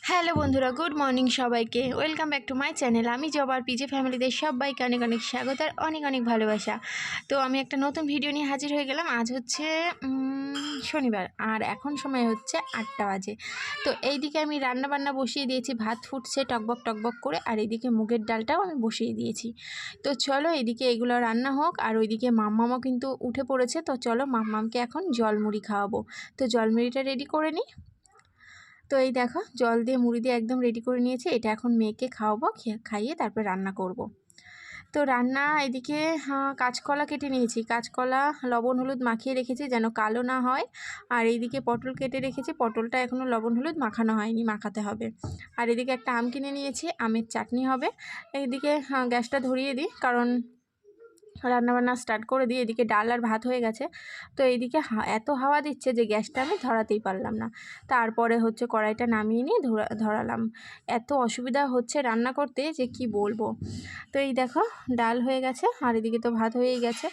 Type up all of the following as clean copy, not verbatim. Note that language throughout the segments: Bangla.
হ্যালো বন্ধুরা, গুড মর্নিং সবাইকে। Welcome back to my channel. আমি জবার পিজে ফ্যামিলিদের সবাইকে অনেক অনেক স্বাগত আর অনেক অনেক ভালোবাসা। তো আমি একটা নতুন ভিডিও নিয়ে হাজির হয়ে গেলাম। আজ হচ্ছে শনিবার আর এখন সময় হচ্ছে 8টা বাজে। তো এইদিকে আমি রান্নাবান্না বসিয়ে দিয়েছি, ভাত ফুটছে টকবক টকবক করে, আর এইদিকে মুগের ডালটাও আমি বসিয়ে দিয়েছি। তো চলো এইদিকে এগুলো রান্না হোক, আর ওইদিকে মাম্মামও কিন্তু উঠে পড়েছে। তো চলো মাম্মামকে এখন জলমুড়ি খাওয়াবো। তো জলমুড়িটা রেডি করে নিই। তো এই দেখো জল দিয়ে মুড়ি দিয়ে একদম রেডি করে নিয়েছি। এটা এখন মেয়েকে খাওয়াবো, খাইয়ে তারপর রান্না করব। তো রান্না এদিকে কাঁচকলা কেটে নিয়েছি, কাঁচকলা লবণ হলুদ মাখিয়ে রেখেছি যেন কালো না হয়। আর এইদিকে পটল কেটে রেখেছি, পটলটা এখনও লবণ হলুদ মাখানো হয়নি, মাখাতে হবে। আর এদিকে একটা আম কিনে নিয়েছি, আমের চাটনি হবে। এইদিকে গ্যাসটা ধরিয়ে দিই, কারণ রান্নাবান্না স্টার্ট করে দিই। এদিকে ডাল আর ভাত হয়ে গেছে। তো এইদিকে এত হাওয়া দিচ্ছে যে গ্যাসটা আমি ধরাতেই পারলাম না। তারপরে হচ্ছে কড়াইটা নামিয়ে নিয়ে ধরালাম। এত অসুবিধা হচ্ছে রান্না করতে যে কি বলবো। তো এই দেখো ডাল হয়ে গেছে, আর এদিকে তো ভাত হয়েই গেছে।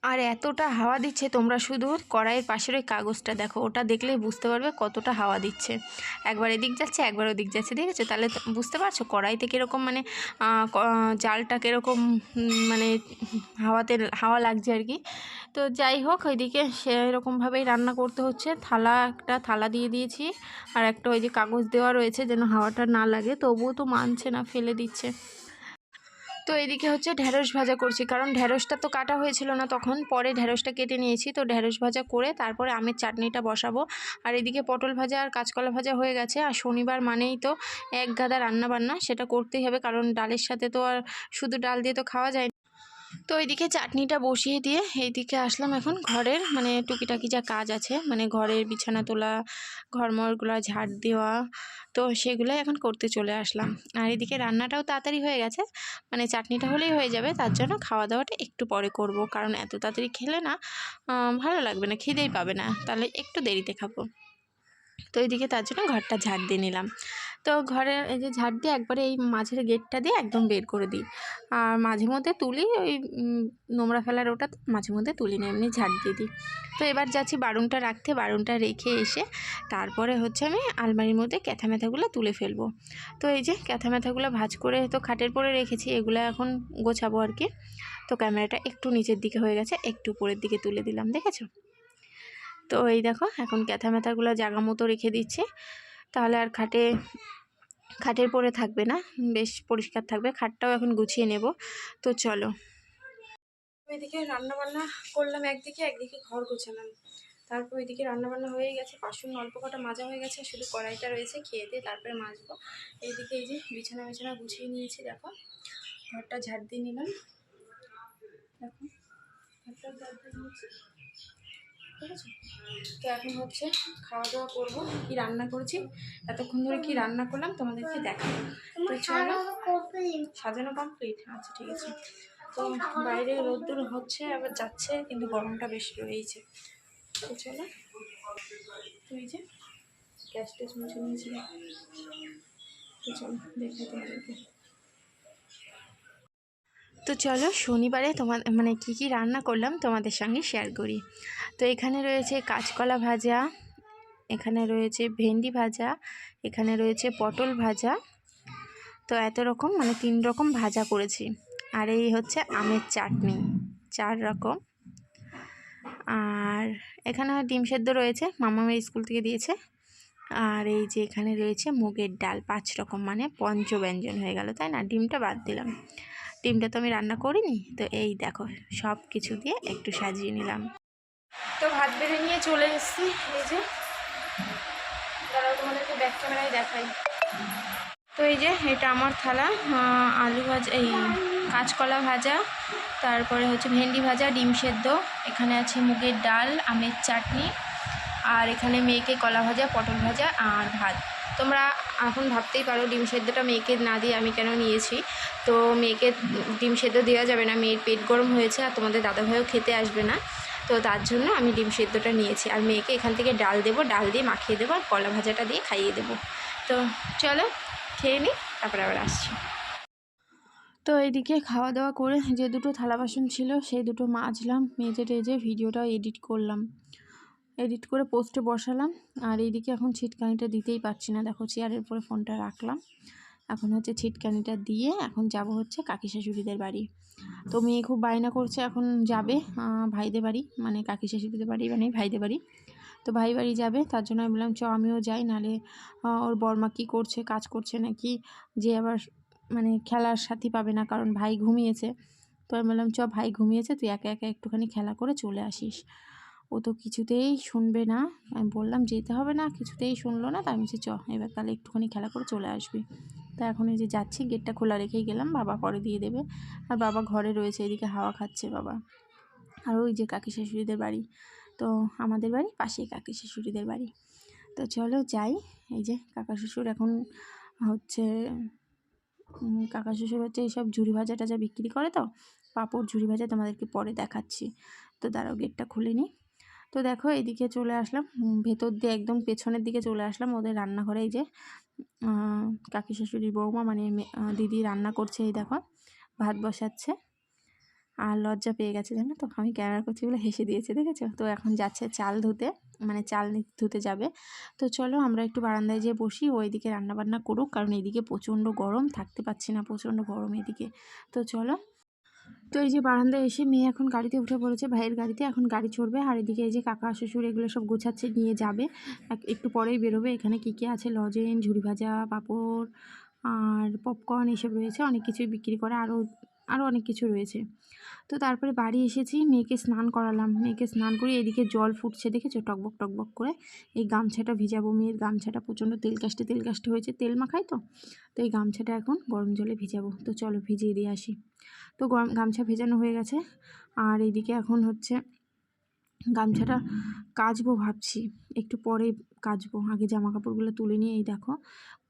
আর এতটা হাওয়া দিচ্ছে, তোমরা শুধু কড়াইয়ের পাশের ওই কাগজটা দেখো, ওটা দেখলেই বুঝতে পারবে কতটা হাওয়া দিচ্ছে। একবার এদিক যাচ্ছে একবার ওদিক যাচ্ছে, দেখেছো? তাহলে বুঝতে পারছো কড়াইতে কীরকম মানে জালটা কীরকম মানে হাওয়া লাগছে আর কি। তো যাই হোক, ওইদিকে সেরকমভাবেই রান্না করতে হচ্ছে। একটা থালা দিয়ে দিয়েছি, আর একটা ওই যে কাগজ দেওয়া রয়েছে যেন হাওয়াটা না লাগে, তবুও তো মানছে না, ফেলে দিচ্ছে। তো এদিকে হচ্ছে ঢ্যাঁড়স ভাজা করছি, কারণ ঢ্যাঁড়সটা তো কাটা হয়েছিল না তখন, পরে ঢ্যাঁড়সটা কেটে নিয়েছি। তো ঢ্যাঁড়স ভাজা করে তারপরে আমের চাটনিটা বসাবো। আর এদিকে পটল ভাজা আর কাঁচকলা ভাজা হয়ে গেছে। আর শনিবার মানেই তো এক গাদা রান্নাবান্না, সেটা করতেই হবে, কারণ ডালের সাথে তো আর শুধু ডাল দিয়ে তো খাওয়া যায় না। তো এইদিকে চাটনিটা বসিয়ে দিয়ে এইদিকে আসলাম এখন ঘরের মানে টুকিটাকি যা কাজ আছে, মানে ঘরের বিছানা তোলা, ঘরমরগুলো ঝাড় দেওয়া, তো সেগুলোই এখন করতে চলে আসলাম। আর এদিকে রান্নাটাও তাড়াতাড়ি হয়ে গেছে, মানে চাটনিটা হলেই হয়ে যাবে। তার জন্য খাওয়া দাওয়াটা একটু পরে করব, কারণ এত তাড়াতাড়ি খেলে না ভালো লাগবে না, খিদেই পাবে না, তাহলে একটু দেরিতে খাবো। তো এইদিকে তার জন্য ঘরটা ঝাড় দিয়ে নিলাম। তো ঘরে এই যে ঝাড় দিয়ে একবারে এই মাঝের গেটটা দিয়ে একদম বের করে দিই। আর মাঝে মধ্যে তুলি, ওই নোংরা ফেলার ওটা মাঝে মধ্যে তুলি না, এমনি ঝাড় দিয়ে দিই। তো এবার যাচ্ছি বারুনটা রাখতে, বারুনটা রেখে এসে তারপরে হচ্ছে আমি আলমারির মধ্যে ক্যাথা ম্যাথাগুলো তুলে ফেলবো। তো এই যে ক্যাথা ম্যাথাগুলো ভাঁজ করে তো খাটের পরে রেখেছি, এগুলো এখন গোছাবো আর কি। তো ক্যামেরাটা একটু নিচের দিকে হয়ে গেছে, একটু উপরের দিকে তুলে দিলাম, দেখেছো? তো এই দেখো এখন ক্যাথা ম্যাথাগুলো জায়গা মতো রেখে দিচ্ছি, তাহলে আর খাটের পরে থাকবে না, বেশ পরিষ্কার থাকবে। খাটটাও এখন গুছিয়ে নেব। তো চলো, এদিকে রান্নাবান্না করলাম, একদিকে ঘর গোছালাম, তারপর এদিকে রান্নাবান্না হয়ে গেছে, বাসন অল্প কটা মাজা হয়ে গেছে, শুধু কড়াইটা রয়েছে, খেয়ে দিয়ে তারপরে মাজবো। এইদিকে এই যে বিছানা গুছিয়ে নিয়েছি, দেখো ঘরটা ঝাড় দিয়ে নিলাম, দেখো ঘরটা ঝাড় দিয়ে নিয়েছি, ঠিক আছে? তো এখন হচ্ছে খাওয়া দাওয়া করবো। কি রান্না করেছি, এতক্ষণ ধরে কি রান্না করলাম তোমাদেরকে দেখাবো। তো চলো, সাজানো কমপ্লিট, আচ্ছা ঠিক আছে। তো বাইরে রোদ্দুর হচ্ছে আবার যাচ্ছে, কিন্তু গরমটা বেশি রয়েছে। তো চলো, তো এই যে গ্যাস ট্যাস মুছে নিয়েছি, তো চলো দেখে তোমাদেরকে। তো চলো শনিবারে মানে কি রান্না করলাম তোমাদের সঙ্গে শেয়ার করি। তো এখানে রয়েছে কাঁচকলা ভাজা, এখানে রয়েছে ভেন্ডি ভাজা, এখানে রয়েছে পটল ভাজা। তো এত রকম মানে 3 রকম ভাজা করেছি। আর এই হচ্ছে আমের চাটনি, 4 রকম। আর এখানে ডিম সেদ্ধ রয়েছে, মামামের স্কুল থেকে দিয়েছে। আর এই যে এখানে রয়েছে মুগের ডাল, 5 রকম, মানে পঞ্চব্যঞ্জন হয়ে গেল, তাই না? ডিমটা বাদ দিলাম, ডিমটা তো আমি রান্না করিনি। তো এই দেখো সব কিছু দিয়ে একটু সাজিয়ে নিলাম। তো ভাত বেড়ে নিয়ে চলে এসেছি, এই যে দাঁড়াও তোমাদেরকে ব্যাক ক্যামেরায় দেখাই। তো এই যে এটা আমার থালা, আলু ভাজা, এই কাঁচকলা ভাজা, তারপরে হচ্ছে ভেন্ডি ভাজা, ডিম সেদ্ধ, এখানে আছে মুগের ডাল, আমের চাটনি, আর এখানে মেয়েকে কলা ভাজা, পটল ভাজা আর ভাত। তোমরা এখন ভাবতেই পারো ডিম সেদ্ধটা মেয়েকে না দিয়ে আমি কেন নিয়েছি। তো মেয়েকে ডিম সেদ্ধ দেওয়া যাবে না, মেয়ের পেট গরম হয়েছে, আর তোমাদের দাদাভাইও খেতে আসবে না। তো তার জন্য আমি ডিম সেদ্ধটা নিয়েছি, আর মেয়েকে এখান থেকে ডাল দেবো, ডাল দিয়ে মাখিয়ে দেবো, আর কলা ভাজাটা দিয়ে খাইয়ে দেবো। তো চলো খেয়ে নিই, তারপরে আবার আসছি। তো এইদিকে খাওয়া দাওয়া করে যে দুটো থালা বাসন ছিল সেই দুটো মাজলাম, মেজে টেজে ভিডিওটা এডিট করলাম। এডিট করে পোস্টে বসালাম। আর এইদিকে এখন ছিটকানিটা দিতেই পারছি না, দেখো চেয়ারের উপরে ফোনটা রাখলাম। এখন হচ্ছে ছিটকানিটা দিয়ে এখন যাব হচ্ছে কাকি শাশুড়িদের বাড়ি। তো মেয়ে খুব বায়না করছে এখন যাবে ভাইদের বাড়ি, মানে কাকি শাশুড়িদের বাড়ি মানে ভাইদের বাড়ি। তো ভাই বাড়ি যাবে, তার জন্য আমি বললাম চ আমিও যাই, নাহলে ওর বর্মা কী করছে, কাজ করছে নাকি, যে আবার মানে খেলার সাথী পাবে না, কারণ ভাই ঘুমিয়েছে। তো আমি বললাম চ ভাই ঘুমিয়েছে, তুই একা একা একটুখানি খেলা করে চলে আসিস। ও তো কিছুতেই শুনবে না, আমি বললাম যেতে হবে না, কিছুতেই শুনলো না। তাই আমি বলছি চ এবার তাহলে একটুখানি খেলা করে চলে আসবি। তা এখন এই যে যাচ্ছি, গেটটা খোলা রেখেই গেলাম, বাবা পরে দিয়ে দেবে। আর বাবা ঘরে রয়েছে, এদিকে হাওয়া খাচ্ছে বাবা। আর ওই যে কাকি শাশুড়িদের বাড়ি, তো আমাদের বাড়ি পাশেই কাকি শাশুড়িদের বাড়ি। তো চলো যাই। এই যে কাকা শ্বশুর এখন হচ্ছে কাকা শ্বশুর হচ্ছে এইসব ঝুড়ি ভাজা টাজা বিক্রি করে, তো পাঁপড় ঝুড়ি ভাজা তোমাদেরকে পরে দেখাচ্ছি। তো দাঁড়াও গেটটা খুলে নিই। তো দেখো এইদিকে চলে আসলাম, ভেতর দিয়ে একদম পেছনের দিকে চলে আসলাম ওদের রান্নাঘরে। এই যে কাকি শাশুড়ির বৌমা মানে দিদি রান্না করছে, এই দেখো ভাত বসাচ্ছে। আর লজ্জা পেয়ে গেছে জানো তো, আমি ক্যামেরা করছি বলে হেসে দিয়েছে, দেখেছো? তো এখন যাচ্ছে চাল ধুতে, মানে চাল ধুতে যাবে। তো চলো আমরা একটু বারান্দায় যেয়ে বসি, ওইদিকে রান্নাবান্না করুক, কারণ এইদিকে প্রচণ্ড গরম, থাকতে পারছি না, প্রচণ্ড গরম এদিকে। তো চলো। তো এই যে বারান্দায় এসে মেয়ে এখন গাড়িতে উঠে পড়েছে, ভাইয়ের গাড়িতে, এখন গাড়ি চড়বে। আর এদিকে এই যে কাকা শ্বশুর এগুলো সব গোছাচ্ছে, নিয়ে যাবে, একটু পরেই বেরোবে। এখানে কী কী আছে, লজেন, ঝুড়ি ভাজা, পাঁপড় আর পপকর্ন এসব রয়েছে, অনেক কিছুই বিক্রি করে, আরও অনেক কিছু রয়েছে। তো তারপরে বাড়ি এসেছি, মেয়েকে স্নান করালাম, মেয়েকে স্নান করিয়ে এদিকে জল ফুটছে, দেখেছো টকবক টকবক করে। এই গামছাটা ভিজাবো, মেয়ের গামছাটা প্রচণ্ড তেল কাস্টে হয়েছে, তেল মাখাই তো। তো এই গামছাটা এখন গরম জলে ভিজাবো। তো চলো ভিজিয়ে দিয়ে আসি। তো গামছা ভেজানো হয়ে গেছে। আর এইদিকে এখন হচ্ছে গামছাটা কাচবো ভাবছি, একটু পরে কাচবো, আগে জামা কাপড়গুলো তুলে নিয়ে। এই দেখো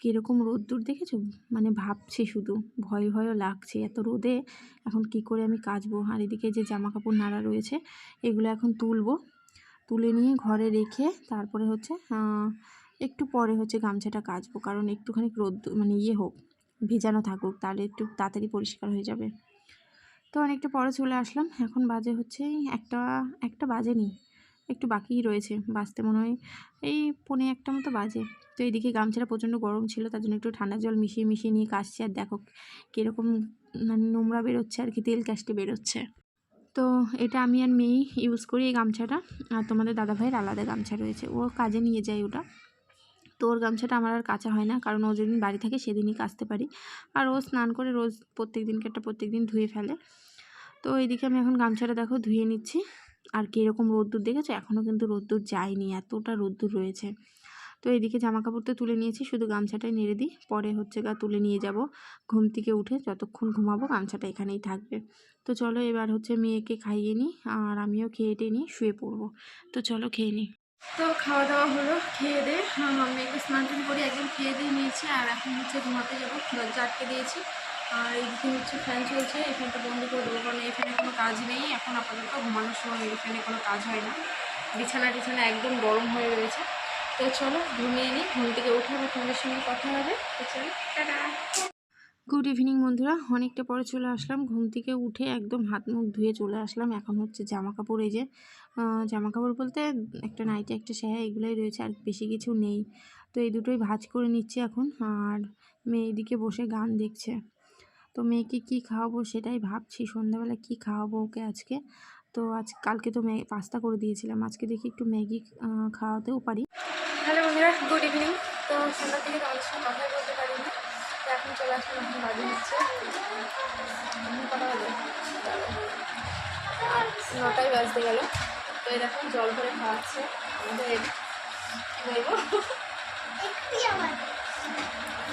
কীরকম রোদ্দুর দেখেছো, মানে ভাবছি শুধু, ভয় ভয়ও লাগছে এত রোদে এখন কি করে আমি কাচবো। আর এদিকে যে জামা কাপড় নাড়া রয়েছে এগুলো এখন তুলে নিয়ে ঘরে রেখে তারপরে হচ্ছে একটু পরে হচ্ছে গামছাটা কাচবো, কারণ একটুখানি মানে হোক, ভেজানো থাকুক, তাহলে একটু তাড়াতাড়ি পরিষ্কার হয়ে যাবে। তো অনেকটা পরে চলে আসলাম, এখন বাজে হচ্ছে একটা বাজেনি, একটু বাকিই রয়েছে বাজতে, মনে হয় এই 1:45 মতো বাজে। তো এইদিকে গামছাটা প্রচণ্ড গরম ছিল, তার জন্য একটু ঠান্ডা জল মিশিয়ে নিয়ে কাচছি। আর দেখো কীরকম মানে নোংরা বেরোচ্ছে আর কি, তেল কাস্টে বেরোচ্ছে। তো এটা আমি আর মেয়েই ইউজ করি এই গামছাটা। আর তোমাদের দাদাভাইয়ের আলাদা গামছা রয়েছে, ও কাজে নিয়ে যায় ওটা। তো ওর গামছাটা আমার আর কাচা হয় না, কারণ ও যেদিন বাড়ি থাকে সেদিনই কাচতে পারি। আর ও স্নান করে রোজ প্রত্যেক দিন ধুয়ে ফেলে। তো এইদিকে আমি এখন গামছাটা দেখো ধুয়ে নিচ্ছি। আর কীরকম রোদ্দুর দেখেছো, এখনও কিন্তু রোদ্দুর যায়নি, এতটা রোদ্দুর রয়েছে। তো এইদিকে জামা কাপড় তো তুলে নিয়েছি, শুধু গামছাটাই নেড়ে দিই, পরে হচ্ছে তুলে নিয়ে যাব। ঘুম থেকে উঠে যতক্ষণ ঘুমাবো গামছাটা এখানেই থাকবে। তো চলো এবার হচ্ছে মেয়েকে খাইয়ে নিই, আর আমিও খেয়ে নিই, শুয়ে পড়বো। তো চলো খেয়ে নিই। তো খাওয়া দাওয়া হলো, খেয়ে দিয়ে মেয়েকে স্নান টান করে একদম খেয়ে দিয়ে নিয়েছি। আর এখন হচ্ছে ঘুমাতে যাবো, দরজা আটকে দিয়েছি। আর এইদিকে হচ্ছে ফ্যান চলছে, এই ফ্যানটা বন্ধ করে দেবো, কারণ এই ফ্যানে কোনো কাজ নেই এখন আপাতত, ঘুমানোর সময় এই ফ্যানে কোনো কাজ হয় না। বিছানা একদম গরম হয়ে রয়েছে। তো চলো ঘুমিয়ে নিই, ঘুম থেকে উঠে আবার তোমাদের সঙ্গে কথা হবে। তো চলো টাটা। গুড ইভিনিং বন্ধুরা, অনেকটা পরে চলে আসলাম, ঘুম থেকে উঠে একদম হাত মুখ ধুয়ে চলে আসলাম। এখন হচ্ছে জামা কাপড়, এই যে জামা কাপড় বলতে একটা নাইটি একটা সায়া এগুলোই রয়েছে, আর বেশি কিছু নেই। তো এই দুটোই ভাঁজ করে নিচ্ছি এখন। আর মেয়ে এদিকে বসে গান দেখছে। তো মেয়েকে কী খাওয়াবো সেটাই ভাবছি, সন্ধ্যাবেলা কী খাওয়াবো ওকে আজকে। তো কালকে তো পাস্তা করে দিয়েছিলাম, আজকে দেখি একটু ম্যাগি খাওয়াতেও পারি। হ্যালো বন্ধুরা, গুড ইভিনিং। তো সন্ধ্যার থেকে তোমাদের সঙ্গে কথাই বলতে পারিনি, তো এখন চলে আসলাম, এখন বাজে হচ্ছে কটা বাজে, 9টাই বাজতে গেল। তো এরকম জল করে খাওয়াচ্ছে আমাদের, কী বলবো।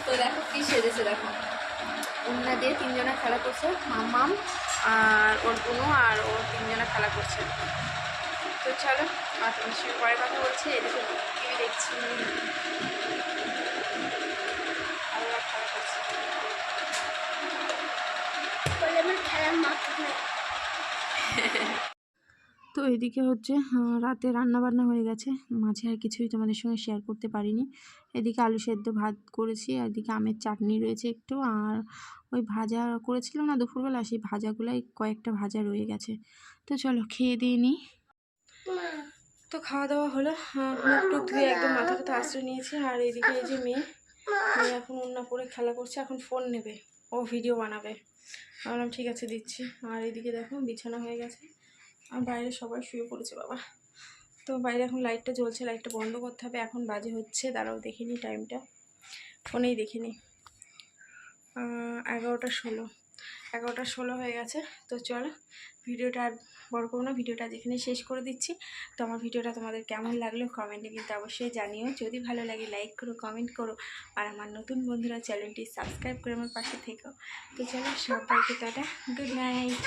তো দেখো কী সেজেছে, দেখো উন্না দিয়ে 3জনা খেলা করছে, মাম্মাম আর ওর বোনও আর ওর 3জনা খেলা করছে। তো চলো আর তোমার সঙ্গে পরে কথা বলছি। এদিকে টিভি দেখছি, তো এদিকে হচ্ছে রাতে রান্না বান্না হয়ে গেছে, মাঝে আর কিছুই তোমাদের সঙ্গে শেয়ার করতে পারিনি। এদিকে আলু সেদ্ধ ভাত করেছি, আর এদিকে আমের চাটনি রয়েছে একটু, আর ওই ভাজা করেছিলাম না দুপুরবেলা, সেই ভাজাগুলাই কয়েকটা ভাজা রয়ে গেছে। তো চলো খেয়ে দিয়ে নিই। তো খাওয়া দাওয়া হলো, মুখ টুক ধুয়ে একদম মাথা টাথা আশ্রয় নিয়েছি। আর এদিকে এই যে মেয়ে এখন ওড়না পরে খেলা করছে, এখন ফোন নেবে, ও ভিডিও বানাবে। বললাম ঠিক আছে দিচ্ছি। আর এদিকে দেখো বিছানা হয়ে গেছে, আর বাইরে সবাই শুয়ে পড়েছে বাবা। তো বাইরে এখন লাইটটা জ্বলছে, লাইটটা বন্ধ করতে হবে। এখন বাজে হচ্ছে, দাঁড়াও দেখিনি টাইমটা, ফোনেই দেখিনি, 11:16। 11:16 হয়ে গেছে। তো চলো ভিডিওটা আর বড় করবো না, ভিডিওটা যেখানে শেষ করে দিচ্ছি। তো আমার ভিডিওটা তোমাদের কেমন লাগলো কমেন্টে কিন্তু অবশ্যই জানিও। যদি ভালো লাগে লাইক করো, কমেন্ট করো, আর আমার নতুন বন্ধুরা চ্যানেলটি সাবস্ক্রাইব করে আমার পাশে থেকো। তো চলো সবাইকে টাটা, গুড নাইট।